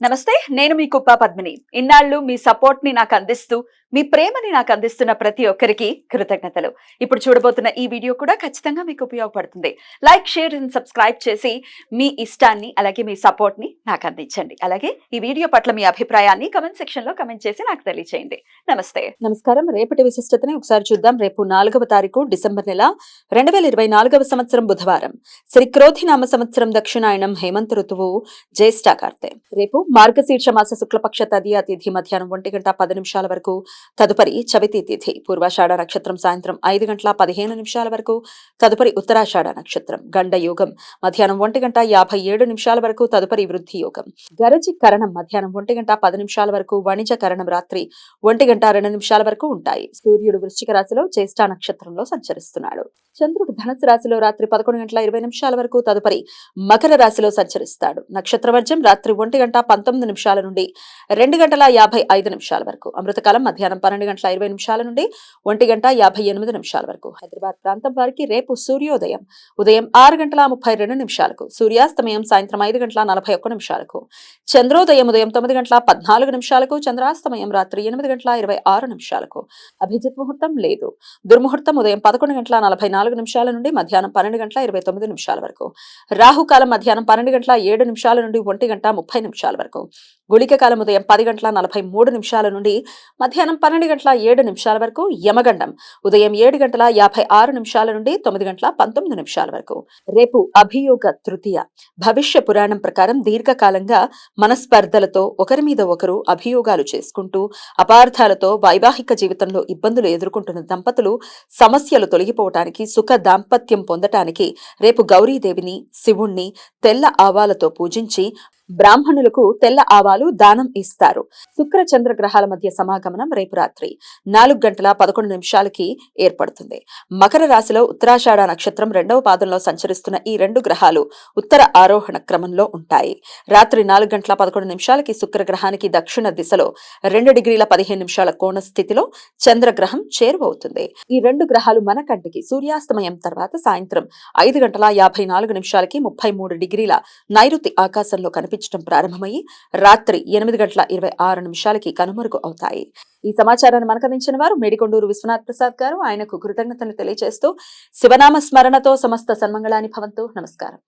నమస్తే. నేను మీ కుప్ప పద్మిని. ఇన్నాళ్ళు మీ సపోర్ట్‌ని నాకందిస్తూ, మీ ప్రేమని నాకందిస్తున్న ప్రతి ఒక్కరికి కృతజ్ఞతలు. ఇప్పుడు చూడబోతున్న ఈ వీడియో కూడా ఖచ్చితంగా మీకు ఉపయోగపడుతుంది. లైక్, షేర్ అండ్ సబ్స్క్రైబ్ చేసి మీ ఇష్టాన్ని, అలాగే మీ సపోర్ట్‌ని నాకందించండి. అలాగే ఈ వీడియో పట్ల మీ అభిప్రాయాన్ని కామెంట్ సెక్షన్‌లో కామెంట్ చేసి నాకు తెలియజేయండి. నమస్తే. నమస్కారం. రేపటి విశిష్టతని ఒకసారి చూద్దాం. రేపు 4వ తారీఖు డిసెంబర్ నెల 2024వ సంవత్సరం బుధవారం. శ్రీ క్రోధినామ సంవత్సరం దక్షిణాయనం హేమంత ఋతువు జ్యేష్ఠ కార్తె. రేపు మార్గశీర్ష మాస శుక్లపక్ష తదియా తిథి మధ్యాహ్నం 1:10 వరకు, తదుపరి చవితి తిథి. పూర్వాషాఢ నక్షత్రం సాయంత్రం 5:15 వరకు, తదుపరి ఉత్తరాషాఢ నక్షత్రం. గండ యోగం మధ్యాహ్నం 1:57 వరకు, తదుపరి వృద్ధి యోగం. గరజి కరణం మధ్యాహ్నం 1:10 వరకు, వణిజ కరణం రాత్రి 1:02 వరకు ఉంటాయి. సూర్యుడు వృశ్చిక రాశిలో జ్యేష్ఠ నక్షత్రంలో సంచరిస్తున్నాడు. చంద్రుడు ధనుసు రాశిలో రాత్రి 11:20 వరకు, తదుపరి మకర రాశిలో సంచరిస్తాడు. నక్షత్ర వర్జం రాత్రి 1:19 నుండి 2:55 వరకు. అమృతకాలం మధ్యాహ్నం 12:20 నుండి 1:58 వరకు. హైదరాబాద్ ప్రాంతం వారికి రేపు సూర్యోదయం ఉదయం 6:32, సూర్యాస్తమయం సాయంత్రం 5:41, చంద్రోదయం ఉదయం 9:14, చంద్రాస్తమయం రాత్రి 8:26. అభిజిత్ ముహూర్తం లేదు. దుర్ముహూర్తం ఉదయం 11:44 నుండి మధ్యాహ్నం 12:29 వరకు. రాహుకాలం మధ్యాహ్నం 12:07 నుండి 1:30 వరకు. గుళిక కాలం ఉదయం 10:43 నుండి మధ్యాహ్నం 12:07 వరకు. యమగండం ఉదయం 7:56 నుండి 9:19 వరకు. రేపు అభియోగ తృతీయ. భవిష్య పురాణం ప్రకారం దీర్ఘకాలంగా మనస్పర్ధలతో ఒకరి మీద ఒకరు అభియోగాలు చేసుకుంటూ అపార్థాలతో వైవాహిక జీవితంలో ఇబ్బందులు ఎదుర్కొంటున్న దంపతులు సమస్యలు తొలగిపోవటానికి, సుఖ దాంపత్యం పొందటానికి రేపు గౌరీదేవిని, శివుణ్ణి తెల్ల ఆవాలతో పూజించి బ్రాహ్మణులకు తెల్ల ఆవాలు దానం ఇస్తారు. శుక్ర చంద్ర గ్రహాల మధ్య సమాగమనం రేపు రాత్రి 4:11 ఏర్పడుతుంది. మకర రాశిలో ఉత్తరాషాఢ నక్షత్రం 2వ పాదంలో సంచరిస్తున్న ఈ రెండు గ్రహాలు ఉత్తర ఆరోహణ క్రమంలో ఉంటాయి. రాత్రి 4:11 శుక్రగ్రహానికి దక్షిణ దిశలో 2:15 కోణ స్థితిలో చంద్రగ్రహం చేరువవుతుంది. ఈ రెండు గ్రహాలు మన కంటికి సూర్యాస్తమయం తర్వాత సాయంత్రం 5:54 33° నైరుతి ఆకాశంలో కనిపించడం ప్రారంభమయ్యి రాత్రి 8:26 కనుమరుగు అవుతాయి. ఈ సమాచారాన్ని మనకు అందించిన వారు మేడికొండూరు విశ్వనాథ్ ప్రసాద్ గారు. ఆయనకు కృతజ్ఞతలు తెలియజేస్తూ శివనామ స్మరణతో సమస్త సన్మంగళాని భవంతు. నమస్కారం.